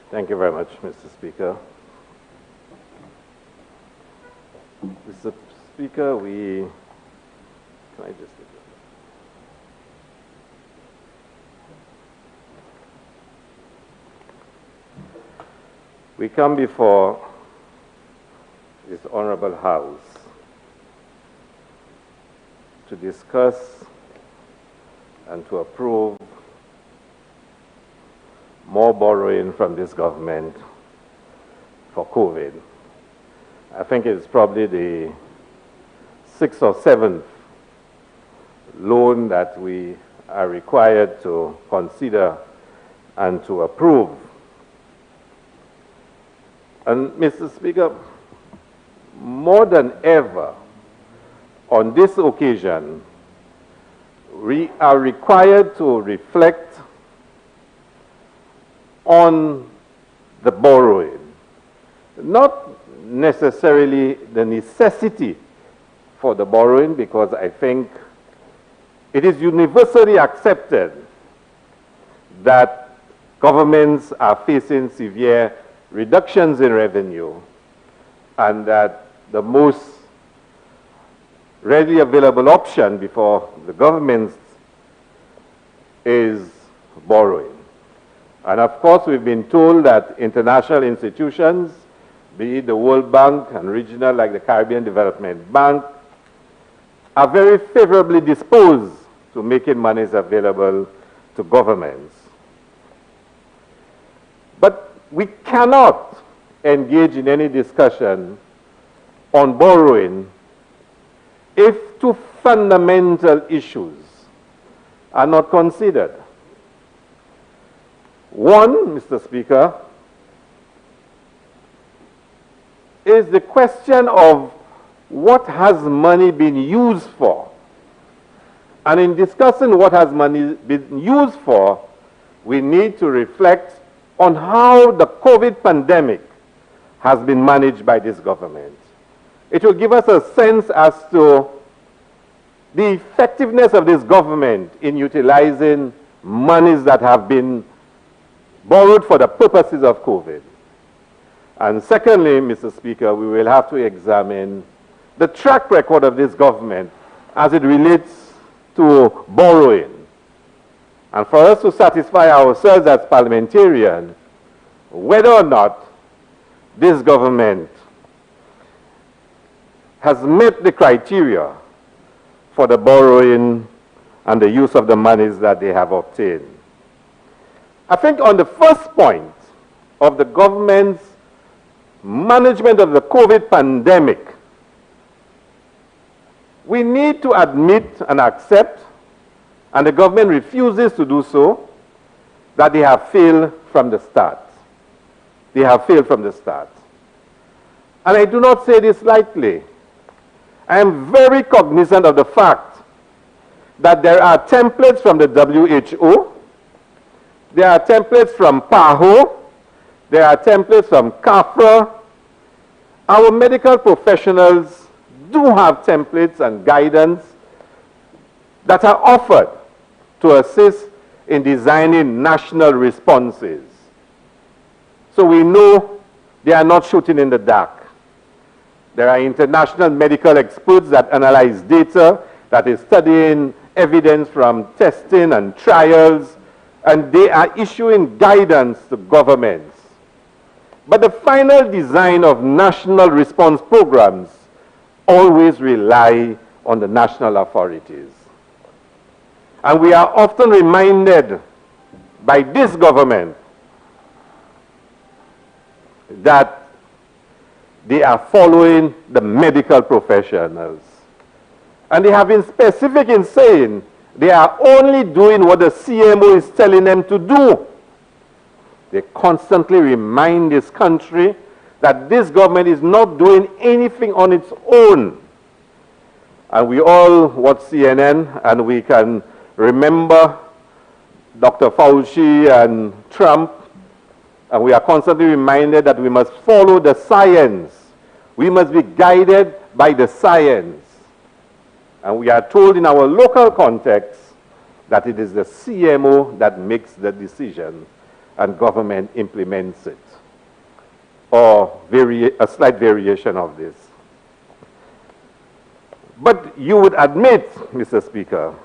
Thank you very much, Mr. Speaker. Mr. Speaker, can I just... We come before this Honorable House to discuss and to approve more borrowing from this government for COVID. I think it's probably the 6th or 7th loan that we are required to consider and to approve. And Mr. Speaker, more than ever, on this occasion, we are required to reflect on the borrowing, not necessarily the necessity for the borrowing, because I think it is universally accepted that governments are facing severe reductions in revenue, and that the most readily available option before the governments is borrowing. And of course, we've been told that international institutions, be it the World Bank and regional like the Caribbean Development Bank, are very favorably disposed to making monies available to governments. But we cannot engage in any discussion on borrowing if two fundamental issues are not considered. One, Mr. Speaker, is the question of what has money been used for. And in discussing what has money been used for, we need to reflect on how the COVID pandemic has been managed by this government. It will give us a sense as to the effectiveness of this government in utilizing monies that have been borrowed for the purposes of COVID. And secondly, Mr. Speaker, we will have to examine the track record of this government as it relates to borrowing. And for us to satisfy ourselves as parliamentarians, whether or not this government has met the criteria for the borrowing and the use of the monies that they have obtained. I think on the first point of the government's management of the COVID pandemic, we need to admit and accept, and the government refuses to do so, that they have failed from the start. They have failed from the start. And I do not say this lightly. I am very cognizant of the fact that there are templates from the WHO, there are templates from PAHO, there are templates from CAFRA. Our medical professionals do have templates and guidance that are offered to assist in designing national responses. So we know they are not shooting in the dark. There are international medical experts that analyze data, that is studying evidence from testing and trials, and they are issuing guidance to governments. But the final design of national response programs always rely on the national authorities. And we are often reminded by this government that they are following the medical professionals. And they have been specific in saying they are only doing what the CMO is telling them to do. They constantly remind this country that this government is not doing anything on its own. And we all watch CNN, and we can remember Dr. Fauci and Trump, and we are constantly reminded that we must follow the science. We must be guided by the science. And we are told in our local context that it is the CMO that makes the decision. and government implements it, or a slight variation of this. But you would admit, Mr. Speaker,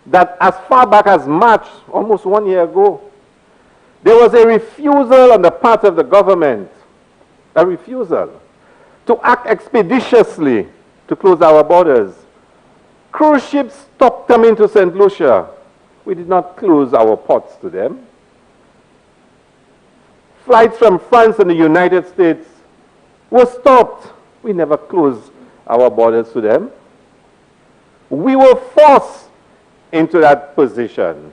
that as far back as March, almost 1 year ago, there was a refusal on the part of the government, a refusal to act expeditiously to close our borders. Cruise ships stopped coming to St. Lucia. We did not close our ports to them. Flights from France and the United States were stopped. We never closed our borders to them. We were forced into that position.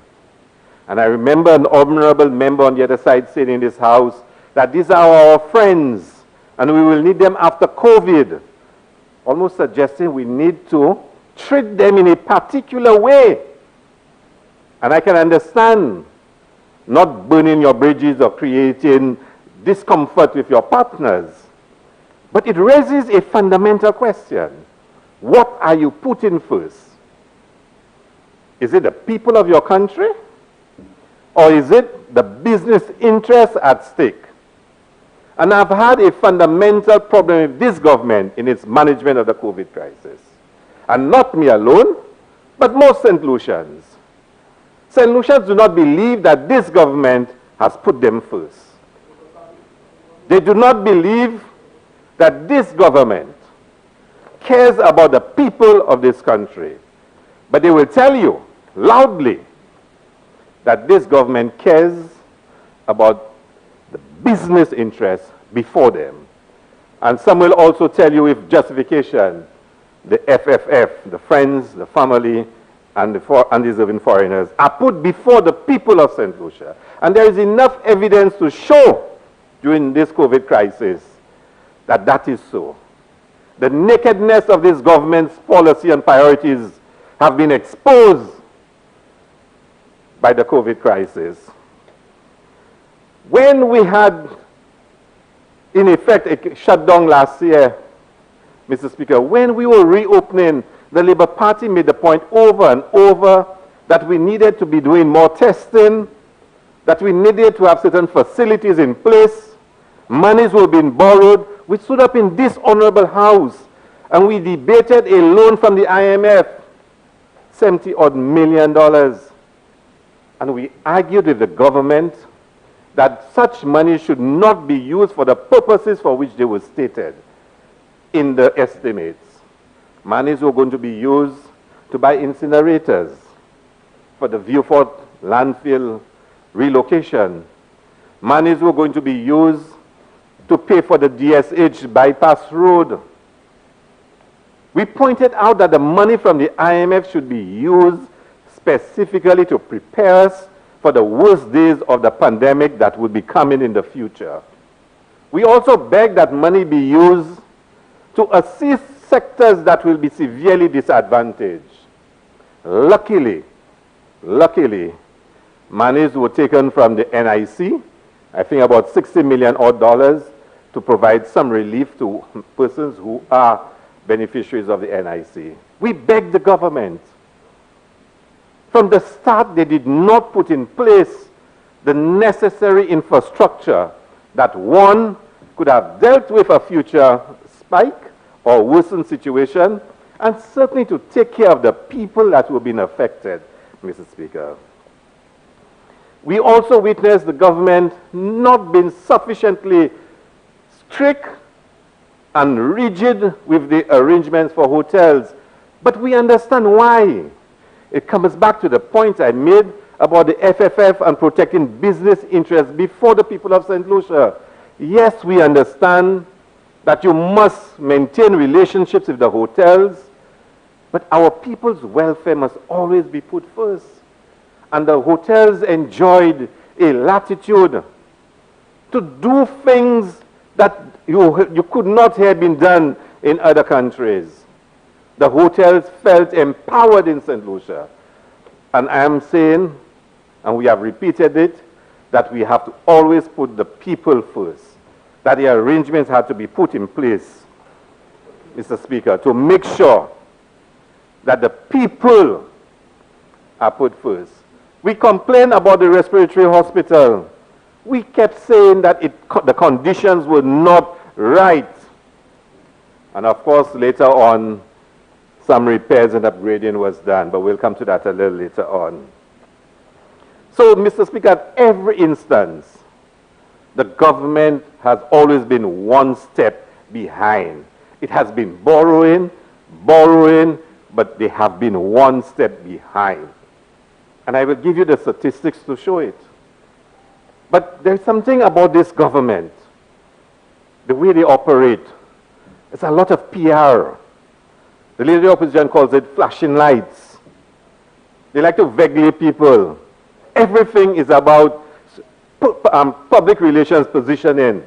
And I remember an honorable member on the other side saying in this house that these are our friends and we will need them after COVID, almost suggesting we need to treat them in a particular way. And I can understand not burning your bridges or creating discomfort with your partners. But it raises a fundamental question. What are you putting first? Is it the people of your country? Or is it the business interests at stake? And I've had a fundamental problem with this government in its management of the COVID crisis. And not me alone, but most St. Lucians. St. Lucians do not believe that this government has put them first. They do not believe that this government cares about the people of this country. But they will tell you loudly that this government cares about the business interests before them. And some will also tell you with justification, the FFF, the friends, the family, and the undeserving foreigners are put before the people of St. Lucia. And there is enough evidence to show during this COVID crisis that that is so. The nakedness of this government's policy and priorities have been exposed by the COVID crisis. When we had, in effect, a shutdown last year, Mr. Speaker, when we were reopening, the Labour Party made the point over and over that we needed to be doing more testing, that we needed to have certain facilities in place, monies were being borrowed. We stood up in this honorable house and we debated a loan from the IMF, $70-odd million. And we argued with the government that such money should not be used for the purposes for which they were stated in the estimates. Monies were going to be used to buy incinerators for the Viewfort landfill relocation. Monies were going to be used to pay for the DSH bypass road. We pointed out that the money from the IMF should be used specifically to prepare us for the worst days of the pandemic that would be coming in the future. We also begged that money be used to assist sectors that will be severely disadvantaged. Luckily, monies were taken from the NIC, I think about $60 million odd, to provide some relief to persons who are beneficiaries of the NIC. We begged the government. From the start, they did not put in place the necessary infrastructure that one could have dealt with a future spike or worsened situation, and certainly to take care of the people that were being affected, Mr. Speaker. We also witnessed the government not being sufficiently strict and rigid with the arrangements for hotels, but we understand why. It comes back to the point I made about the FFF and protecting business interests before the people of St. Lucia. Yes, we understand that you must maintain relationships with the hotels, but our people's welfare must always be put first. And the hotels enjoyed a latitude to do things that you could not have been done in other countries. The hotels felt empowered in St. Lucia. And I am saying, and we have repeated it, that we have to always put the people first. That the arrangements had to be put in place, Mr. Speaker, to make sure that the people are put first. We complain about the respiratory hospital. We kept saying that the conditions were not right. And of course, later on, some repairs and upgrading was done, but we'll come to that a little later on. So, Mr. Speaker, at every instance, the government has always been one step behind. It has been borrowing, but they have been one step behind. And I will give you the statistics to show it. But there's something about this government, the way they operate. It's a lot of PR. The leader of the opposition calls it flashing lights. They like to vaguely people. Everything is about public relations positioning.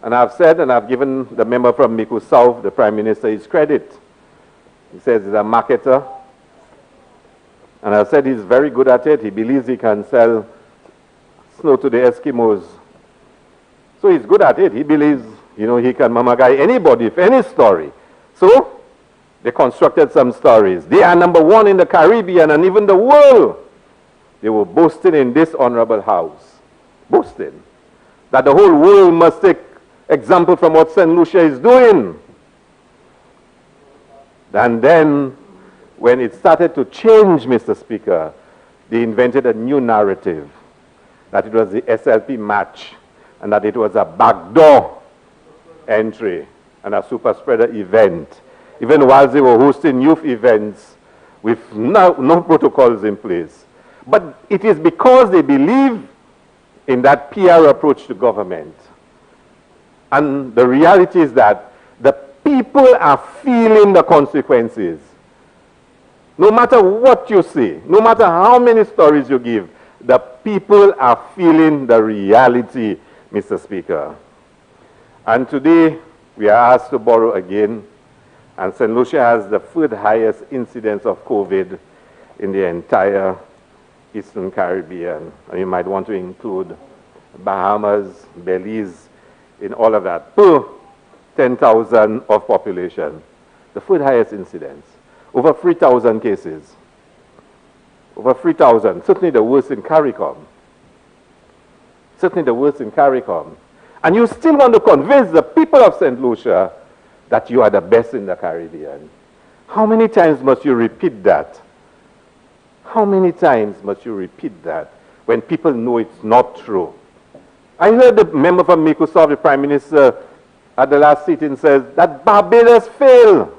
And I've said, and I've given the member from Miku South, the Prime Minister, his credit. He says he's a marketer. And I've said he's very good at it. He believes he can sell snow to the Eskimos. So he's good at it. He believes, he can mamagai anybody for any story. So they constructed some stories. They are number one in the Caribbean and even the world. They were boasting in this honorable house, boasting that the whole world must take example from what St. Lucia is doing. And then, when it started to change, Mr. Speaker, they invented a new narrative, that it was the SLP match, and that it was a backdoor entry and a super spreader event, even while they were hosting youth events with no protocols in place. But it is because they believe in that PR approach to government. And the reality is that the people are feeling the consequences. No matter what you say, no matter how many stories you give, the people are feeling the reality, Mr. Speaker. And today, we are asked to borrow again, and St. Lucia has the third highest incidence of COVID in the entire Eastern Caribbean. And you might want to include Bahamas, Belize, in all of that, per 10,000 of population. The third highest incidence. Over 3,000 cases. Over 3,000. Certainly the worst in CARICOM. Certainly the worst in CARICOM. And you still want to convince the people of St. Lucia that you are the best in the Caribbean. How many times must you repeat that? How many times must you repeat that when people know it's not true? I heard the member from Miku South, the Prime Minister, at the last sitting says that Barbados failed.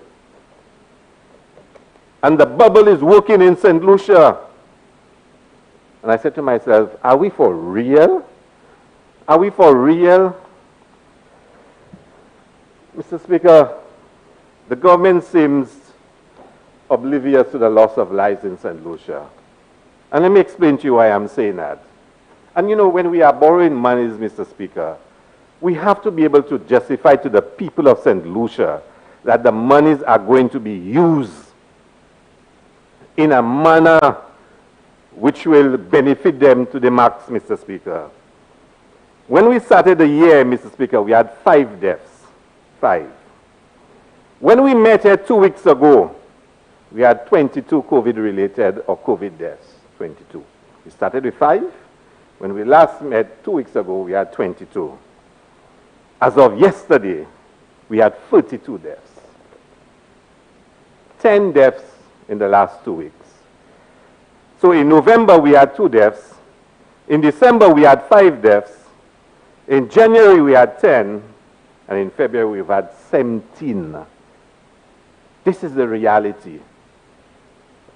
And the bubble is working in St. Lucia. And I said to myself, are we for real? Are we for real? Mr. Speaker, the government seems oblivious to the loss of lives in St. Lucia. And let me explain to you why I'm saying that. And when we are borrowing monies, Mr. Speaker, we have to be able to justify to the people of St. Lucia that the monies are going to be used in a manner which will benefit them to the max, Mr. Speaker. When we started the year, Mr. Speaker, we had 5 deaths. 5. When we met here 2 weeks ago, we had 22 COVID-related or COVID deaths. 22. We started with 5. When we last met 2 weeks ago, we had 22. As of yesterday, we had 32 deaths. 10 deaths in the last 2 weeks. So in November, we had 2 deaths. In December, we had 5 deaths. In January, we had 10. And in February, we've had 17. This is the reality.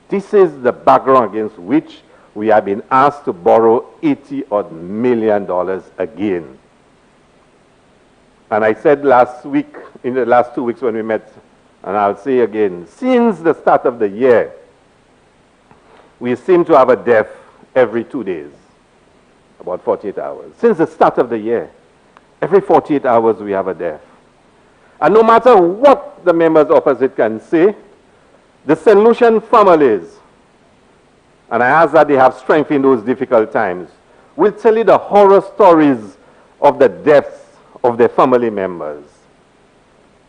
This is the background against which we have been asked to borrow $80 million again. And I said last week, in the last 2 weeks when we met, and I'll say again, since the start of the year, we seem to have a death every 2 days, about 48 hours. Since the start of the year, every 48 hours we have a death. And no matter what the members opposite can say, the St. Lucian families, and I ask that they have strength in those difficult times, will tell you the horror stories of the deaths of their family members.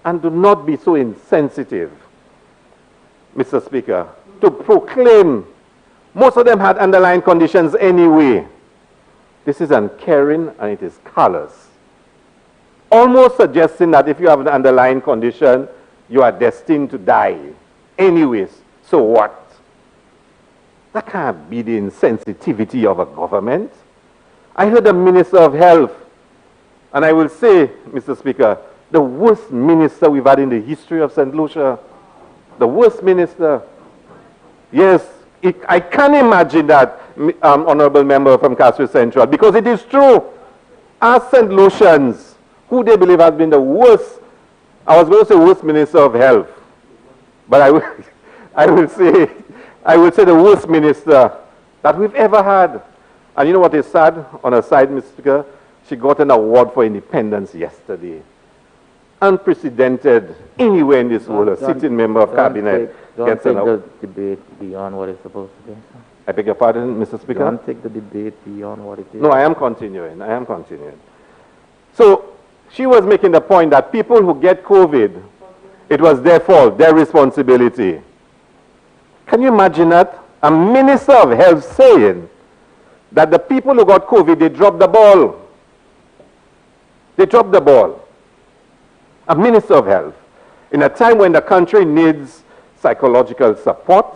And do not be so insensitive, Mr. Speaker, to proclaim. Most of them had underlying conditions anyway. This is uncaring and it is callous. Almost suggesting that if you have an underlying condition, you are destined to die. Anyways, so what? That can't be the insensitivity of a government. I heard the Minister of Health, and I will say, Mr. Speaker, the worst minister we've had in the history of St. Lucia. The worst minister. Yes, I can imagine that, Honorable Member from Castro Central, because it is true. Ask St. Lucians who they believe has been the worst, I was going to say worst Minister of Health, but I will say the worst minister that we've ever had. And you know what is sad? On her side, Mr. Speaker, she got an award for independence yesterday. Unprecedented anywhere in this world. A sitting member of cabinet gets an award. Don't take the debate beyond what it's supposed to be. I beg your pardon, Mr. Speaker? Don't take the debate beyond what it is. No, I am continuing. So, she was making the point that people who get COVID, it was their fault, their responsibility. Can you imagine that? A Minister of Health saying that the people who got COVID, they dropped the ball. They dropped the ball. A Minister of Health. In a time when the country needs psychological support,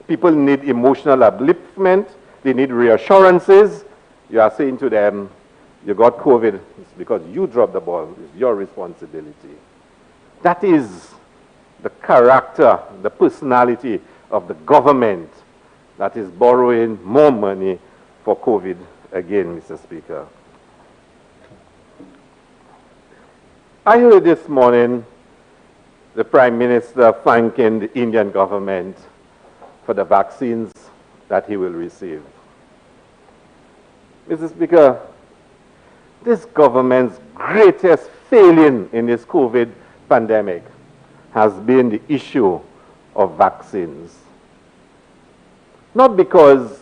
people need emotional upliftment, they need reassurances, you are saying to them, you got COVID, it's because you dropped the ball, it's your responsibility. That is the character, the personality of the government that is borrowing more money for COVID again, Mr. Speaker. I heard this morning the Prime Minister thanking the Indian government for the vaccines that he will receive. Mr. Speaker, this government's greatest failing in this COVID pandemic has been the issue of vaccines. Not because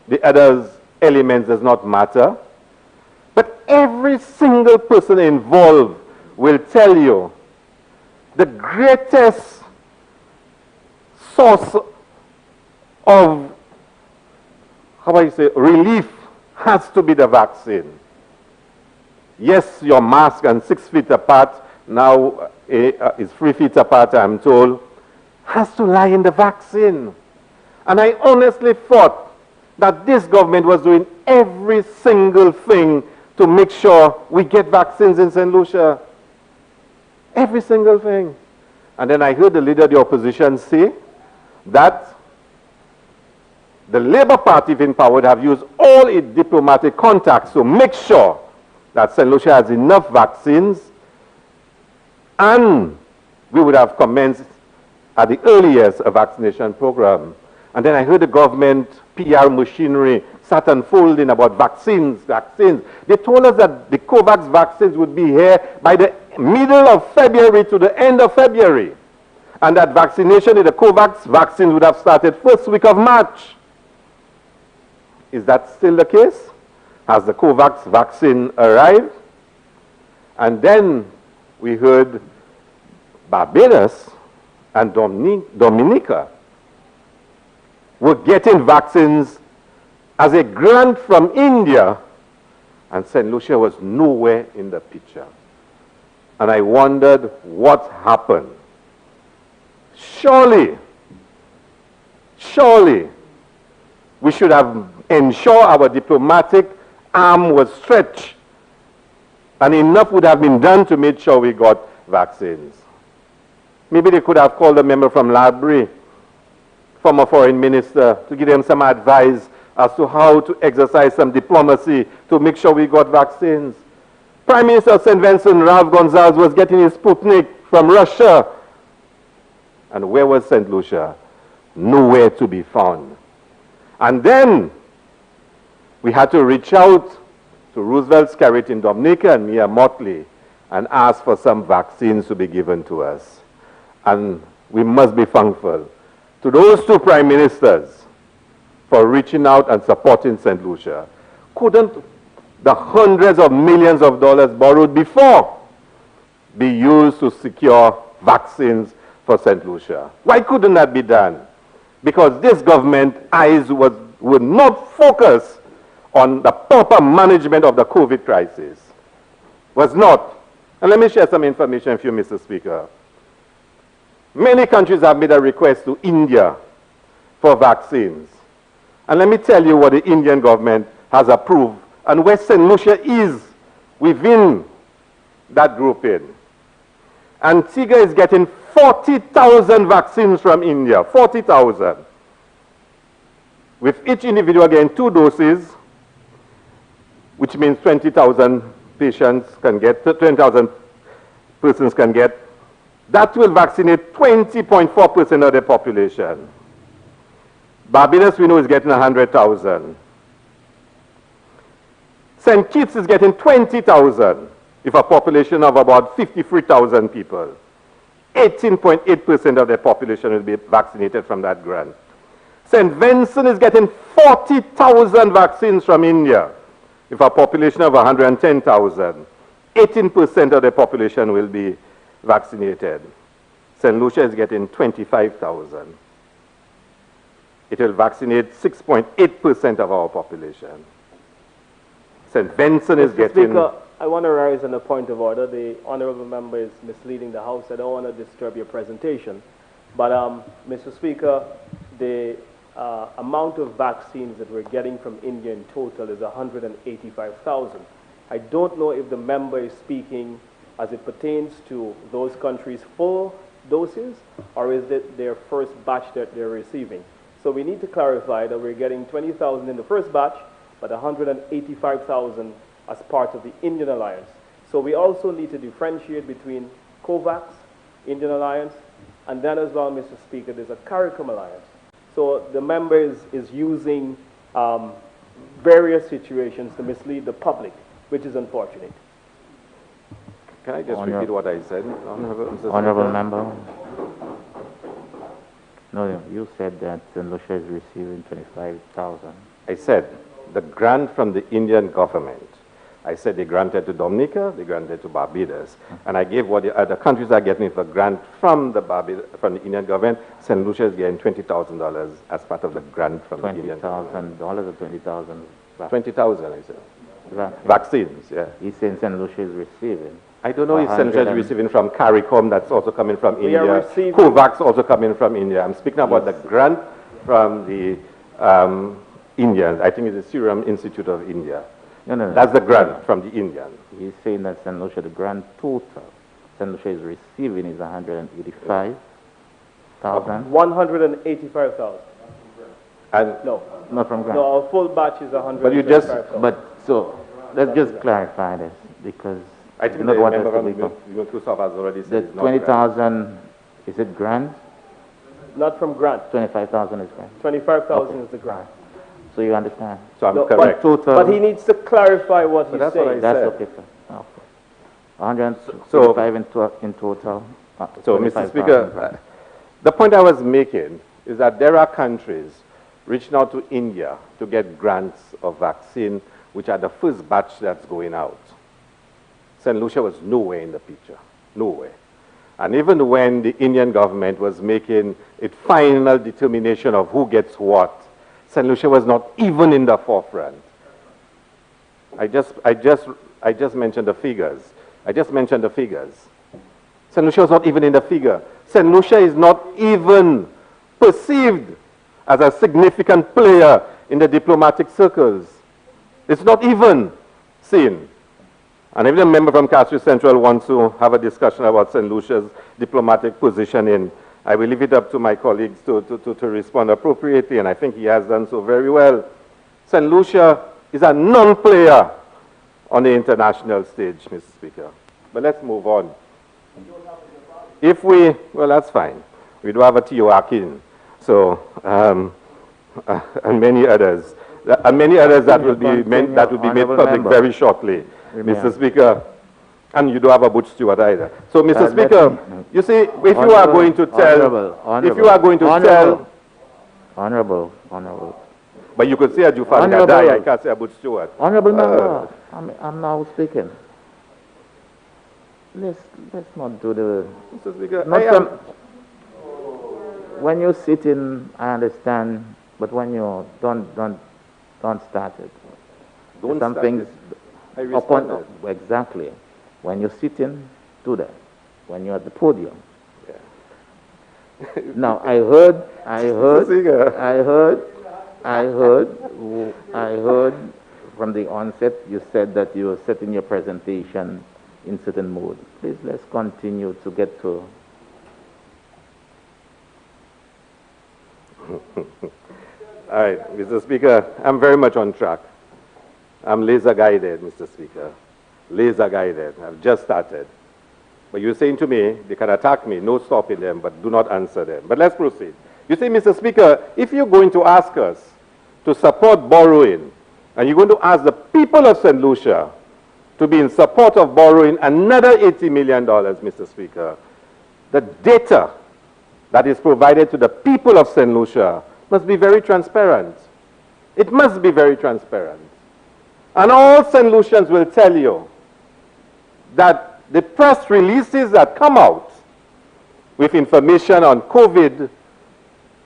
the other elements does not matter, but every single person involved will tell you the greatest source of, relief has to be the vaccine. Yes, your mask and 6 feet apart, now is 3 feet apart, I'm told, has to lie in the vaccine. And I honestly thought that this government was doing every single thing to make sure we get vaccines in St. Lucia. Every single thing. And then I heard the leader of the opposition say that the Labour Party, if in power, would have used all its diplomatic contacts to make sure that St. Lucia has enough vaccines, and we would have commenced at the earliest a vaccination program. And then I heard the government PR machinery start unfolding about vaccines. They told us that the COVAX vaccines would be here by the middle of February to the end of February. And that vaccination in the COVAX vaccines would have started first week of March. Is that still the case? Has the COVAX vaccine arrived? And then we heard Barbados and Dominica were getting vaccines as a grant from India, and St. Lucia was nowhere in the picture. And I wondered what happened. Surely, we should have ensured our diplomatic arm was stretched, and enough would have been done to make sure we got vaccines. Maybe they could have called a member from Library, former foreign minister, to give them some advice as to how to exercise some diplomacy to make sure we got vaccines. Prime Minister of St. Vincent, Ralph Gonzalez, was getting his Sputnik from Russia. And where was St. Lucia? Nowhere to be found. And then we had to reach out to Roosevelt's Carrot in Dominica and Mia Motley and ask for some vaccines to be given to us. And we must be thankful to those two prime ministers for reaching out and supporting St. Lucia. Couldn't the hundreds of millions of dollars borrowed before be used to secure vaccines for St. Lucia? Why couldn't that be done? Because this government eyes were not focused on the proper management of the COVID crisis. Was not. And let me share some information with you, Mr. Speaker. Many countries have made a request to India for vaccines. And let me tell you what the Indian government has approved and where St. Lucia is within that grouping. Antigua is getting 40,000 vaccines from India, 40,000. With each individual getting 2 doses, which means 20,000 patients can get, 20,000 persons can get, that will vaccinate 20.4% of the population. Barbados, we know, is getting 100,000. St. Kitts is getting 20,000, with a population of about 53,000 people. 18.8% of their population will be vaccinated from that grant. St. Vincent is getting 40,000 vaccines from India, with a population of 110,000. 18% of the population will be vaccinated. St. Lucia is getting 25,000. It will vaccinate 6.8% of our population. St. Vincent is getting... Speaker, I want to raise on a point of order. The honorable member is misleading the House. I don't want to disturb your presentation. But, Mr. Speaker, the amount of vaccines that we're getting from India in total is 185,000. I don't know if the member is speaking as it pertains to those countries' full doses, or is it their first batch that they're receiving? So we need to clarify that we're getting 20,000 in the first batch, but 185,000 as part of the Indian Alliance. So we also need to differentiate between COVAX, Indian Alliance, and then as well, Mr. Speaker, there's a CARICOM Alliance. So the member is using various situations to mislead the public, which is unfortunate. Can I just repeat what I said, Honorable member? No, you said that St. Lucia is receiving 25,000. I said the grant from the Indian government. I said they granted to Dominica, they granted to Barbados, and I gave what the other countries are getting for grant from the Indian government. St. Lucia is getting $20,000 as part of the grant from the Indian government. $20,000 or 20,000? 20,000, I said. Vaccines, yeah. He's saying St. Lucia is receiving. I don't know if St. Lucia is receiving from CARICOM, that's also coming from India. Receiving... COVAX also coming from India. I'm speaking about the grant from the Indians. I think it's the Serum Institute of India. No. That's the grant from the Indians. He's saying that St. Lucia, the grand total St. Lucia is receiving is 185,000. 185,000. And No. Not from grant. No, our full batch is 185,000. But you just... But so, let's just clarify this, because I think not the what member has to from be Kusov has already said the it's not grant. 20,000, is it grant? Not from grant. 25,000 is grant. 25,000 is the grant. So you understand? So I'm No, correct. But he needs to clarify what he's that's what saying. I That's said. okay, sir. Okay. 125 in total. So, Mr. Speaker, the point I was making is that there are countries reaching out to India to get grants of vaccine, which are the first batch that's going out. St. Lucia was nowhere in the picture, nowhere. And even when the Indian government was making its final determination of who gets what, St. Lucia was not even in the forefront. I just mentioned the figures. St. Lucia was not even in the figure. St. Lucia is not even perceived as a significant player in the diplomatic circles. It's not even seen. And if the member from Castro Central wants to have a discussion about St. Lucia's diplomatic positioning, I will leave it up to my colleagues to respond appropriately, and I think he has done so very well. St. Lucia is a non-player on the international stage, Mr. Speaker. But let's move on. Well, that's fine. We do have a Teoakin, so, and many others. And many others that will be made public very shortly, Mr. Speaker. And you don't have a Butch Stewart either. So, Mr. Speaker, you see, if you are going to tell, Honorable. But you could say a Jufar Gadai, I can't say a Butch Stewart. Honorable member, I'm now speaking. Let's not do the... Mr. Speaker, when you sit in, I understand, but when you don't start it. Don't Some start things, it. I respect that. exactly. When you're sitting, do that. When you're at the podium. Yeah. Now, I heard from the onset, you said that you were setting your presentation in certain mode. Please, let's continue to get to. All right, Mr. Speaker, I'm very much on track. I'm laser guided, Mr. Speaker. Laser guided. I've just started. But you're saying to me, they can attack me, no stopping them, but do not answer them. But let's proceed. You say, Mr. Speaker, if you're going to ask us to support borrowing, and you're going to ask the people of St. Lucia to be in support of borrowing another $80 million, Mr. Speaker, the data that is provided to the people of St. Lucia must be very transparent. It must be very transparent. And all St. Lucians will tell you that the press releases that come out with information on COVID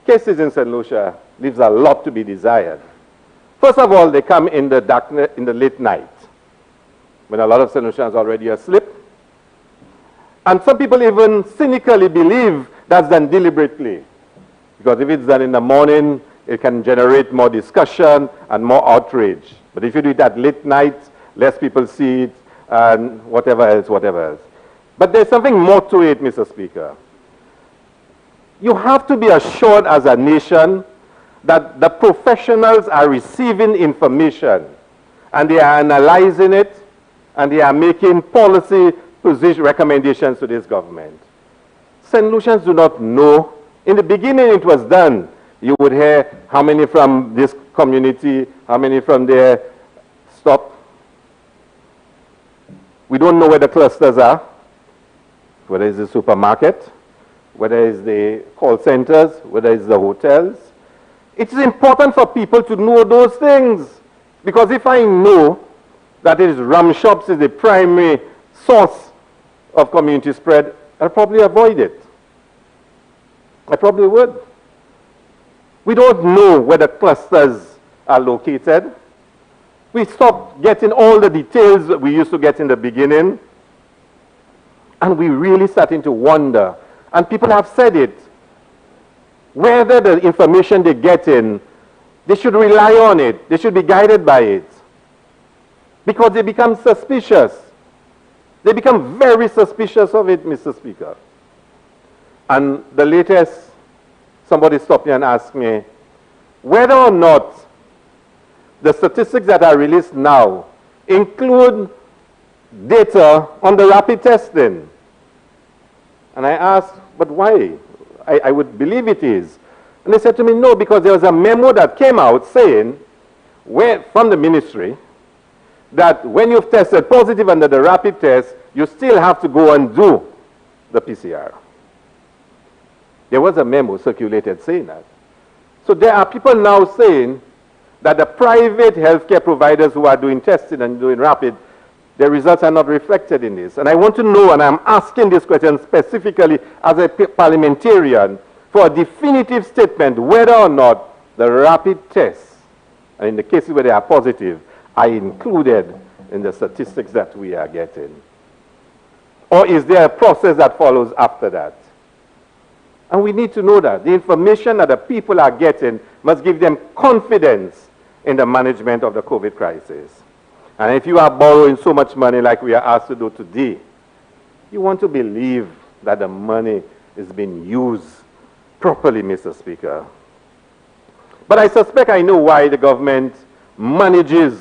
cases in St. Lucia leaves a lot to be desired. First of all, they come in the darkness, in the late night, when a lot of St. Lucians are already asleep. And some people even cynically believe that's done deliberately. Because if it's done in the morning, it can generate more discussion and more outrage. But if you do it at late night, less people see it, and whatever else. But there's something more to it, Mr. Speaker. You have to be assured as a nation that the professionals are receiving information and they are analyzing it and they are making policy position recommendations to this government. St. Lucians do not know. In the beginning it was done. You would hear how many from this community, how many from there. Stop. We don't know where the clusters are, whether it's the supermarket, whether it's the call centers, whether it's the hotels. It's important for people to know those things. Because if I know that it is rum shops is the primary source of community spread, I'll probably avoid it. I probably would. We don't know where the clusters are located. We stopped getting all the details that we used to get in the beginning. And we really starting to wonder. And people have said it. Whether the information they get in, they should rely on it. They should be guided by it. Because they become suspicious. They become very suspicious of it, Mr. Speaker. And the latest, somebody stopped me and asked me whether or not the statistics that are released now include data on the rapid testing. And I asked, but why? I would believe it is. And they said to me, no, because there was a memo that came out saying, from the ministry, that when you've tested positive under the rapid test, you still have to go and do the PCR. There was a memo circulated saying that. So there are people now saying that the private healthcare providers who are doing testing and doing rapid, their results are not reflected in this. And I want to know, and I'm asking this question specifically as a parliamentarian, for a definitive statement whether or not the rapid tests, and in the cases where they are positive, are included in the statistics that we are getting. Or is there a process that follows after that? And we need to know that. The information that the people are getting must give them confidence in the management of the COVID crisis. And if you are borrowing so much money like we are asked to do today, you want to believe that the money is being used properly, Mr. Speaker. But I suspect I know why the government manages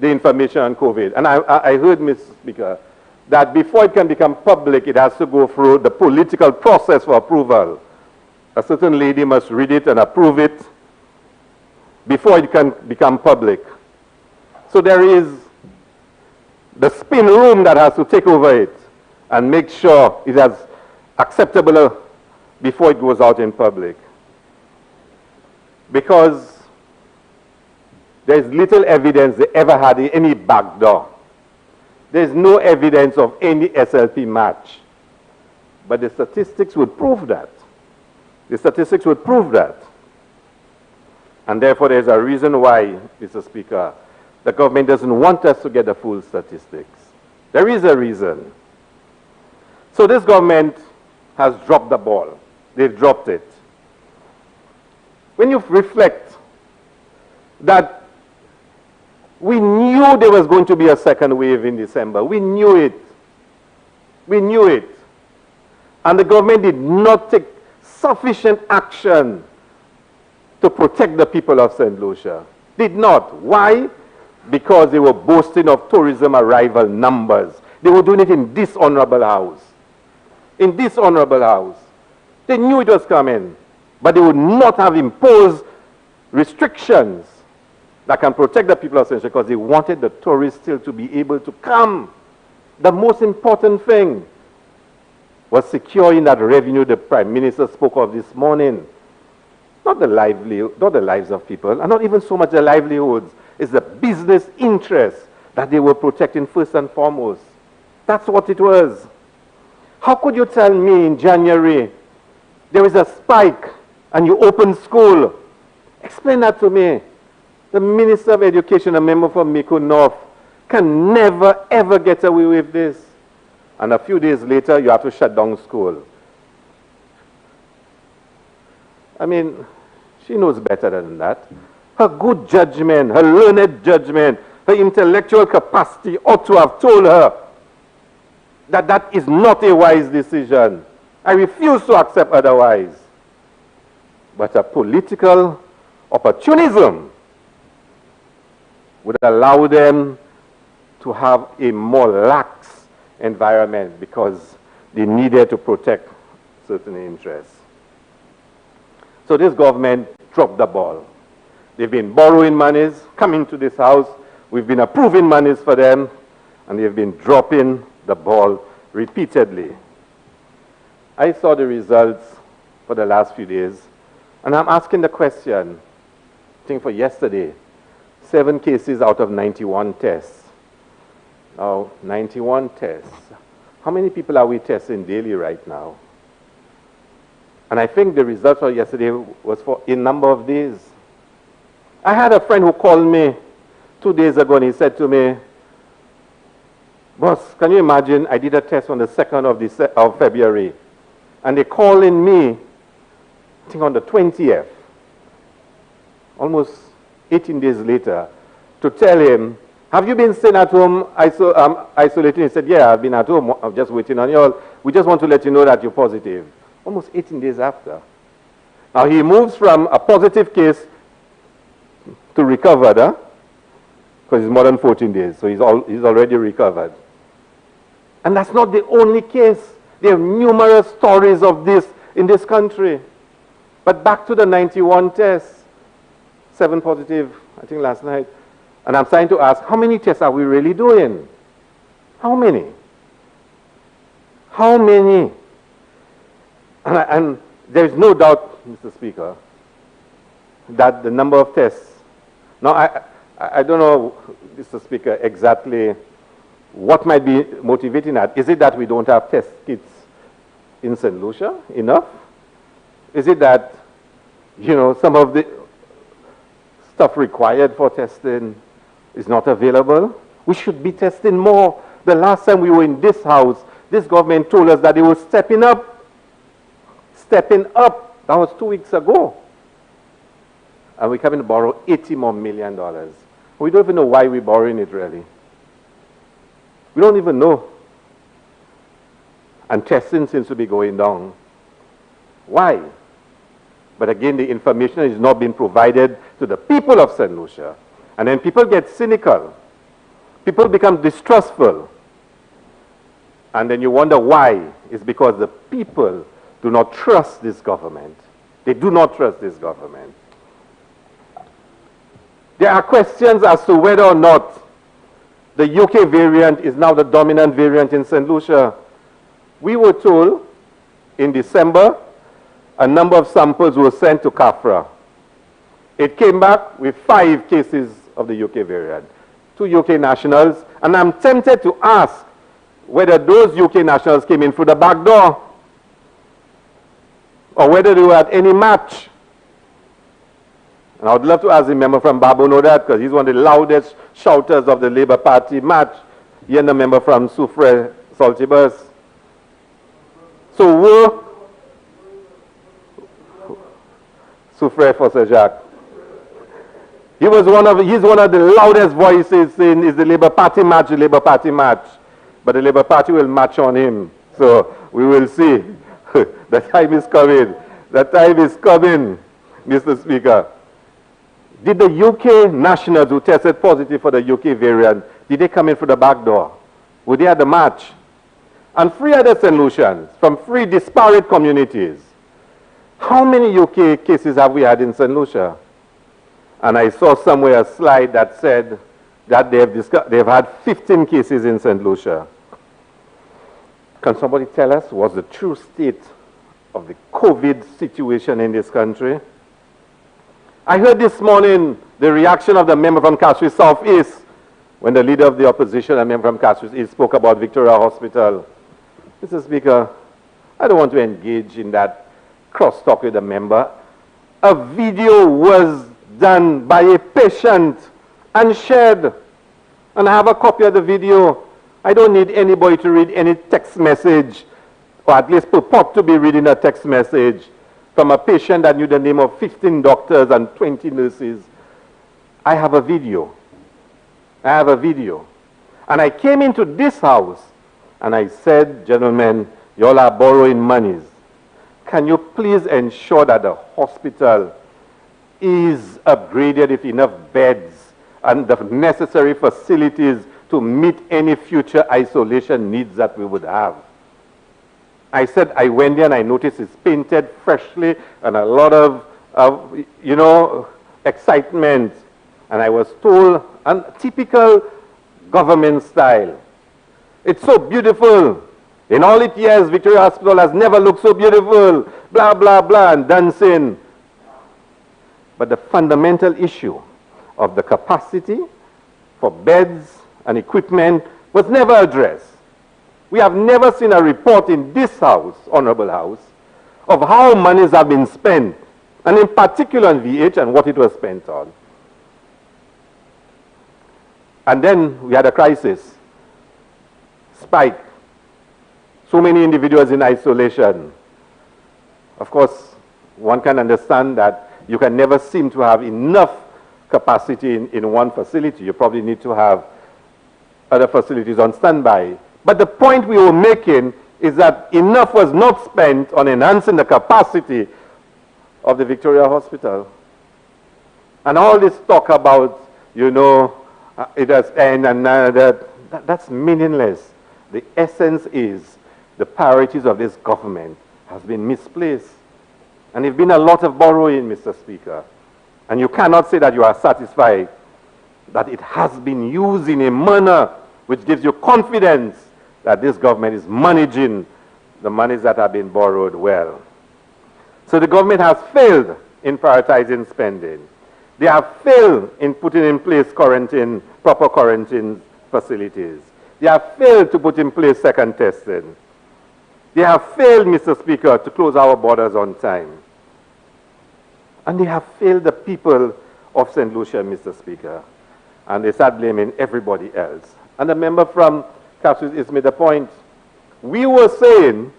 the information on COVID. And I heard, Mr. Speaker, that before it can become public, it has to go through the political process for approval. A certain lady must read it and approve it before it can become public. So there is the spin room that has to take over it and make sure it is acceptable before it goes out in public. Because there is little evidence they ever had any backdoor. There is no evidence of any SLP match. But the statistics would prove that. The statistics would prove that. And therefore, there's a reason why, Mr. Speaker, the government doesn't want us to get the full statistics. There is a reason. So this government has dropped the ball. They've dropped it. When you reflect that we knew there was going to be a second wave in December. We knew it. We knew it. And the government did not take sufficient action to protect the people of St. Lucia. Did not. Why? Because they were boasting of tourism arrival numbers. They were doing it in this honorable house. In this honorable house. They knew it was coming. But they would not have imposed restrictions that can protect the people of St. Lucia because they wanted the tourists still to be able to come. The most important thing was securing that revenue the Prime Minister spoke of this morning. Not the lives of people, and not even so much the livelihoods. It's the business interests that they were protecting first and foremost. That's what it was. How could you tell me in January there is a spike and you open school? Explain that to me. The Minister of Education, a member from Miko North, can never, ever get away with this. And a few days later, you have to shut down school. I mean, she knows better than that. Her good judgment, her learned judgment, her intellectual capacity ought to have told her that that is not a wise decision. I refuse to accept otherwise. But a political opportunism would allow them to have a more lax environment because they needed to protect certain interests. So this government dropped the ball. They've been borrowing monies, coming to this house. We've been approving monies for them, and they've been dropping the ball repeatedly. I saw the results for the last few days, and I'm asking the question, I think for yesterday, 7 cases out of 91 tests. Now, 91 tests. How many people are we testing daily right now? And I think the result for yesterday was for a number of days. I had a friend who called me 2 days ago and he said to me, "Boss, can you imagine I did a test on the 2nd of February and they called in me, I think on the 20th, almost 18 days later, to tell him, have you been staying at home isolating? He said, yeah, I've been at home. I'm just waiting on you all. We just want to let you know that you're positive. Almost 18 days after. Now he moves from a positive case to recovered, because it's more than 14 days, so he's already recovered. And that's not the only case. There are numerous stories of this in this country. But back to the 91 tests, 7 positive, I think last night. And I'm trying to ask, how many tests are we really doing? How many? How many? And there's no doubt, Mr. Speaker, that the number of tests. Now, I don't know, Mr. Speaker, exactly what might be motivating that. Is it that we don't have test kits in St. Lucia enough? Is it that, some of the stuff required for testing is not available? We should be testing more. The last time we were in this house, this government told us that they were stepping up. Stepping up. That was 2 weeks ago. And we're coming to borrow $80 more million. We don't even know why we're borrowing it, really. We don't even know. And testing seems to be going down. Why? But again, the information is not being provided to the people of St. Lucia. And then people get cynical. People become distrustful. And then you wonder why. It's because the people do not trust this government. They do not trust this government. There are questions as to whether or not the UK variant is now the dominant variant in St. Lucia. We were told in December a number of samples were sent to CAFRA. It came back with 5 cases of the UK variant, 2 UK nationals, and I'm tempted to ask whether those UK nationals came in through the back door or whether they were at any match. And I would love to ask the member from Babu know that, because he's one of the loudest shouters of the Labour Party match. He and the member from Soufre, Saltibus. So, Soufre Fosse Jacques. He's one of the loudest voices saying, is the Labour Party match, the Labour Party match. But the Labour Party will match on him. So we will see. The time is coming. The time is coming, Mr. Speaker. Did the UK nationals who tested positive for the UK variant, did they come in through the back door? Were they at the match? And 3 other solutions from 3 disparate communities. How many UK cases have we had in St. Lucia? And I saw somewhere a slide that said that they've had 15 cases in St. Lucia. Can somebody tell us what's the true state of the COVID situation in this country? I heard this morning the reaction of the member from Castries Southeast when the leader of the opposition, a member from Castries East, spoke about Victoria Hospital. Mr. Speaker, I don't want to engage in that crosstalk with the member. A video was done by a patient and shared. And I have a copy of the video. I don't need anybody to read any text message, or at least purport to be reading a text message from a patient that knew the name of 15 doctors and 20 nurses. I have a video. I have a video. And I came into this house and I said, gentlemen, you all are borrowing monies. Can you please ensure that the hospital is upgraded with enough beds and the necessary facilities to meet any future isolation needs that we would have? I said, I went there and I noticed it's painted freshly and a lot of excitement. And I was told, and typical government style. It's so beautiful. In all its years, Victoria Hospital has never looked so beautiful. Blah, blah, blah, and dancing. But the fundamental issue of the capacity for beds and equipment was never addressed. We have never seen a report in this House, Honorable House, of how monies have been spent, and in particular on VH and what it was spent on. And then we had a crisis. Spike. So many individuals in isolation. Of course, one can understand that you can never seem to have enough capacity in one facility. You probably need to have other facilities on standby. But the point we were making is that enough was not spent on enhancing the capacity of the Victoria Hospital. And all this talk about, it has end and that's meaningless. The essence is the priorities of this government has been misplaced. And there's been a lot of borrowing, Mr. Speaker. And you cannot say that you are satisfied that it has been used in a manner which gives you confidence that this government is managing the monies that have been borrowed well. So the government has failed in prioritizing spending. They have failed in putting in place proper quarantine facilities. They have failed to put in place second testing. They have failed, Mr. Speaker, to close our borders on time. And they have failed the people of St. Lucia, Mr. Speaker. And they start blaming everybody else. And the member from Castries East made a point. We were saying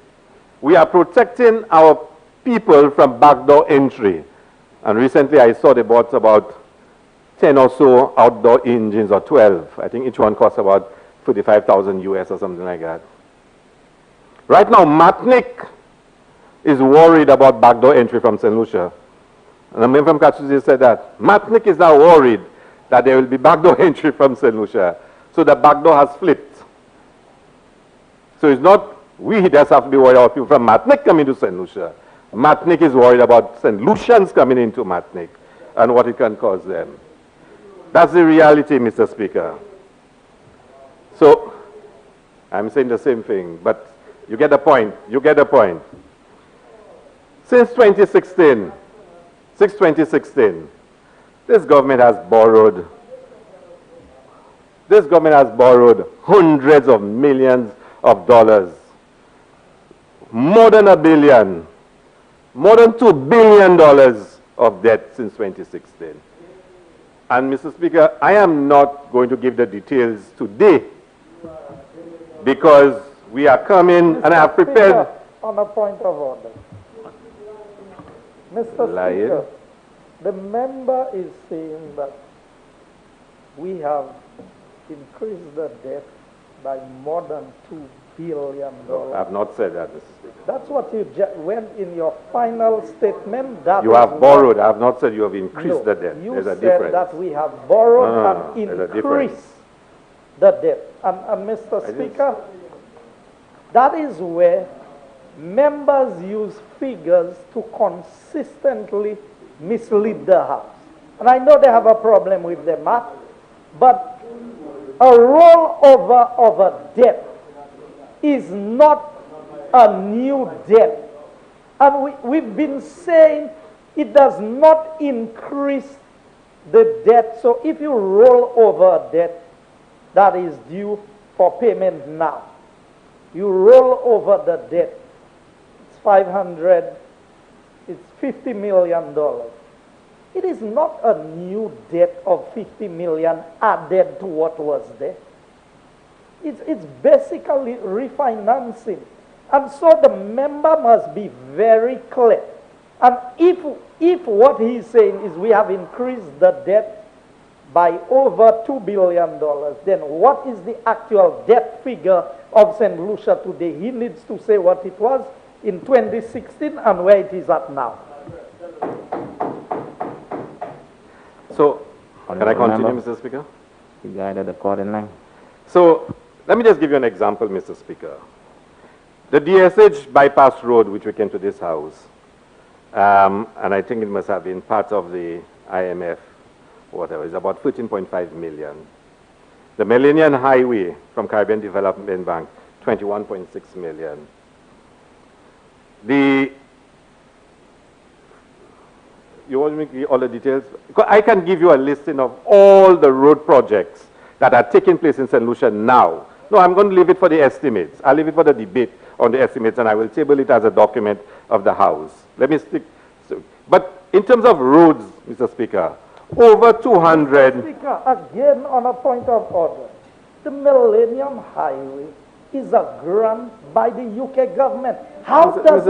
we are protecting our people from backdoor entry. And recently I saw they bought about 10 or so outdoor engines, or 12. I think each one costs about 45,000 US or something like that. Right now, Matnik is worried about backdoor entry from St. Lucia. And the member from Castries said that Matnik is now worried that there will be backdoor entry from St. Lucia. So the backdoor has flipped. So it's not we just have to be worried about people from Matnik coming to St. Lucia. Matnik is worried about St. Lucians coming into Matnik and what it can cause them. That's the reality, Mr. Speaker. So I'm saying the same thing, but you get the point. You get the point. Since 2016, this government has borrowed hundreds of millions of dollars, more than $1 billion, more than $2 billion of debt since 2016. And Mr. Speaker, I am not going to give the details today because we are coming and I have prepared. Speaker, on a point of order. Mr. Hilaire. Speaker, the member is saying that we have increased the debt by more than $2 billion. I have not said that, Mr. Speaker. That's what you went in your final statement. That You have borrowed. I have not said you have increased the debt. You There's a said difference. that we have borrowed No, and there's a difference. increased the debt. And Mr. Speaker, that is where members use figures to consistently mislead the House. And I know they have a problem with the math, but a rollover of a debt is not a new debt. And we've been saying it does not increase the debt. So if you roll over a debt that is due for payment now, you roll over the debt, it's 500, it's $50 million. It is not a new debt of $50 million added to what was there. It's basically refinancing. And so the member must be very clear. And if what he's saying is we have increased the debt by over $2 billion, then what is the actual debt figure of St. Lucia today? He needs to say what it was in 2016 and where it is at now. So, can I continue, Mr. Speaker? You guided accordingly. So, let me just give you an example, Mr. Speaker. The DSH bypass road, which we came to this house, and I think it must have been part of the IMF, whatever, is about 13.5 million. The Millennium Highway from Caribbean Development Bank, 21.6 million. You want me to give all the details? I can give you a listing of all the road projects that are taking place in St. Lucia now. No, I'm going to leave it for the estimates. I'll leave it for the debate on the estimates, and I will table it as a document of the House. Let me stick. But in terms of roads, Mr. Speaker, over 200. Mr. Speaker, again on a point of order. The Millennium Highway is a grant by the UK government. How does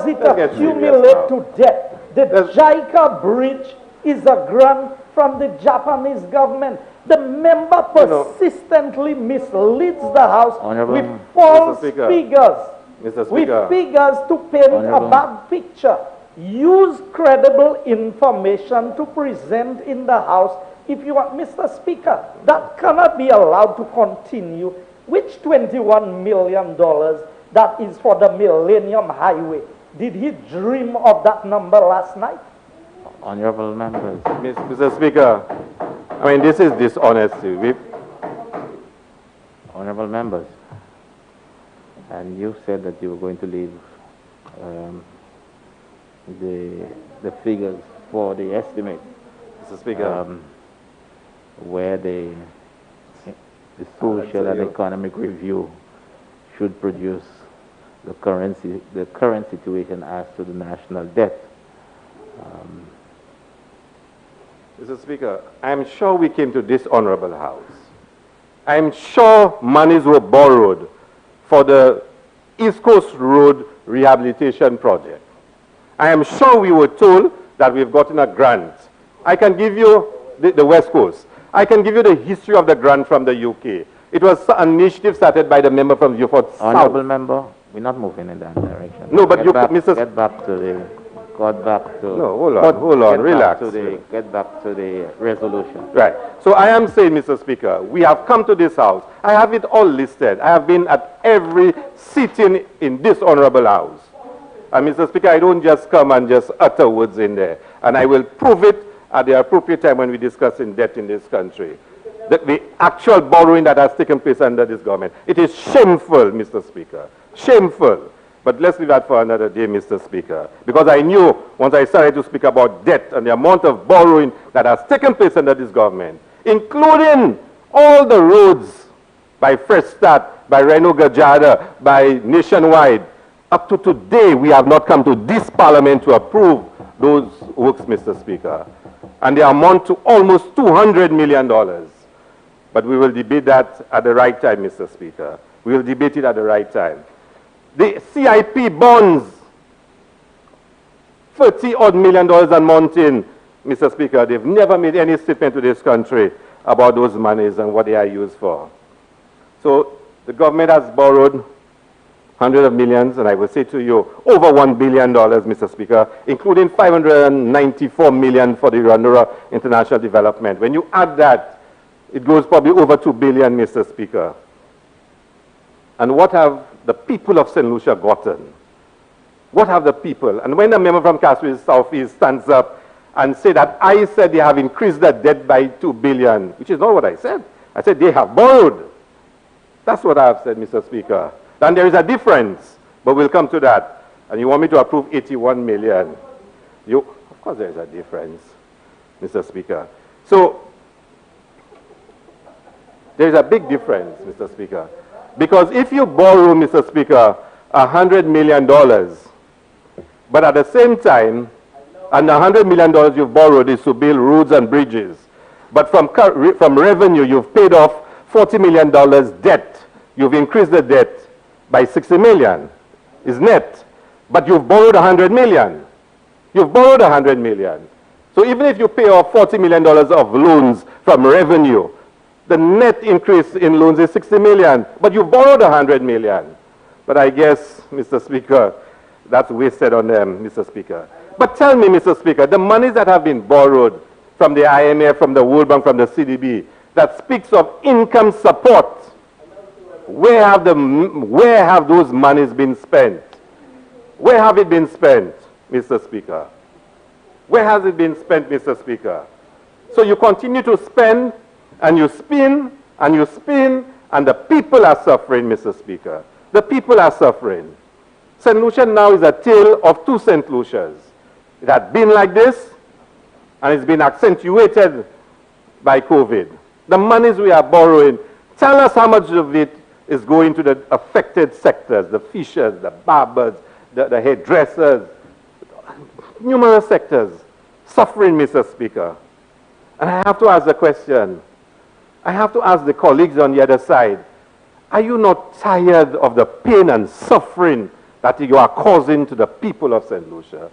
it accumulate to debt? The JICA bridge is a grant from the Japanese government. The member persistently misleads the House with false figures. Mr. Speaker. With figures to paint a bad picture. Use credible information to present in the House. If you want, Mr. Speaker, that cannot be allowed to continue. Which $21 million that is for the Millennium Highway? Did he dream of that number last night? Honorable members. Mr. Speaker, I mean, this is dishonesty. Honorable members, and you said that you were going to leave the figures for the estimate. Mr. Speaker. Where the social and economic review should produce the current situation as to the national debt. Mr. Speaker, I'm sure we came to this honorable House. I'm sure monies were borrowed for the East Coast Road Rehabilitation Project. I am sure we were told that we've gotten a grant. I can give you the West Coast. I can give you the history of the grant from the UK. It was an initiative started by the member from Beaufort South. Honorable member, we're not moving in that direction. No, but Get back to the No, hold on, relax. Get back to the resolution. Right. So I am saying, Mr. Speaker, we have come to this House. I have it all listed. I have been at every sitting in this honorable House. And Mr. Speaker, I don't just come and just utter words in there. And I will prove it at the appropriate time when we discuss in debt in this country. The actual borrowing that has taken place under this government. It is shameful, Mr. Speaker. Shameful. But let's leave that for another day, Mr. Speaker. Because I knew once I started to speak about debt and the amount of borrowing that has taken place under this government, including all the roads by Fresh Start, by Reno Gajada, by Nationwide, up to today we have not come to this parliament to approve those works, Mr. Speaker. And they amount to almost $200 million. But we will debate that at the right time, Mr. Speaker. We will debate it at the right time. The CIP bonds, $30-odd million amounting, Mr. Speaker. They've never made any statement to this country about those monies and what they are used for. So the government has borrowed hundreds of millions, and I will say to you, over $1 billion, Mr. Speaker, including $594 million for the Rwanda International Development. When you add that, it goes probably over $2 billion, Mr. Speaker. And what have the people of St. Lucia gotten? What have the people? And when a member from Castle Southeast stands up and say that I said they have increased their debt by $2 billion, which is not what I said. I said they have borrowed. That's what I have said, Mr. Speaker. And there is a difference, but we'll come to that. And you want me to approve 81 million. Of course there is a difference, Mr. Speaker. So, there is a big difference, Mr. Speaker. Because if you borrow, Mr. Speaker, $100 million, but at the same time, and $100 million you've borrowed is to build roads and bridges, but from revenue you've paid off $40 million debt. You've increased the debt by $60 million. Is net. But you've borrowed $100 million. You've borrowed $100 million. So even if you pay off $40 million of loans from revenue, the net increase in loans is $60 million. But you've borrowed $100 million. But I guess, Mr. Speaker, that's wasted on them, Mr. Speaker. But tell me, Mr. Speaker, the monies that have been borrowed from the IMF, from the World Bank, from the CDB, that speaks of income support, where have those monies been spent? Where have it been spent, Mr. Speaker? Where has it been spent, Mr. Speaker? So you continue to spend, and you spin, and you spin, and the people are suffering, Mr. Speaker. The people are suffering. St. Lucia now is a tale of two St. Lucias. It had been like this, and it's been accentuated by COVID. The monies we are borrowing, tell us how much of it is going to the affected sectors, the fishers, the barbers, the hairdressers, numerous sectors suffering, Mr. Speaker. And I have to ask the question, I have to ask the colleagues on the other side, are you not tired of the pain and suffering that you are causing to the people of St. Lucia?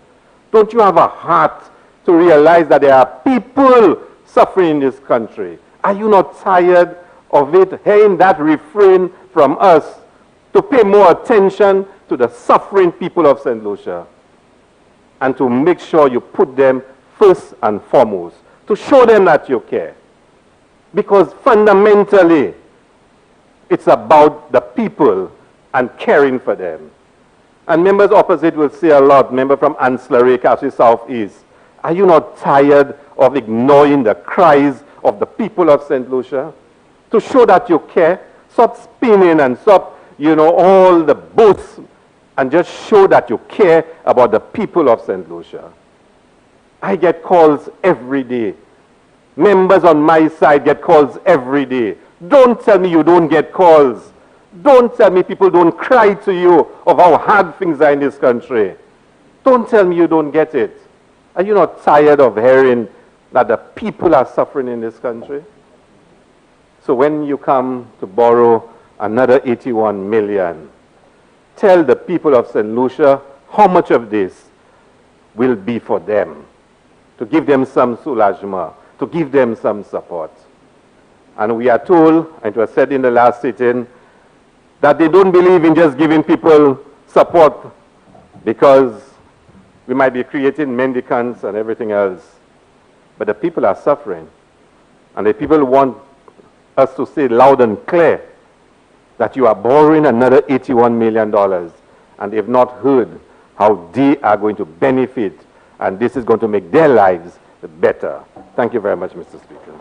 Don't you have a heart to realize that there are people suffering in this country? Are you not tired of it, hearing that refrain from us to pay more attention to the suffering people of St. Lucia and to make sure you put them first and foremost, to show them that you care? Because fundamentally, it's about the people and caring for them. And members opposite will say a lot, member from Ancillary, Castle Southeast, are you not tired of ignoring the cries of the people of St. Lucia? To show that you care, stop spinning and stop, all the boasts, and just show that you care about the people of St. Lucia. I get calls every day. Members on my side get calls every day. Don't tell me you don't get calls. Don't tell me people don't cry to you of how hard things are in this country. Don't tell me you don't get it. Are you not tired of hearing that the people are suffering in this country? So when you come to borrow another 81 million, tell the people of St. Lucia how much of this will be for them, to give them some soulagement, to give them some support. And we are told, and it was said in the last sitting, that they don't believe in just giving people support because we might be creating mendicants and everything else. But the people are suffering. And the people want us to say loud and clear that you are borrowing another $81 million, and they've not heard how they are going to benefit, and this is going to make their lives better. Thank you very much, Mr. Speaker.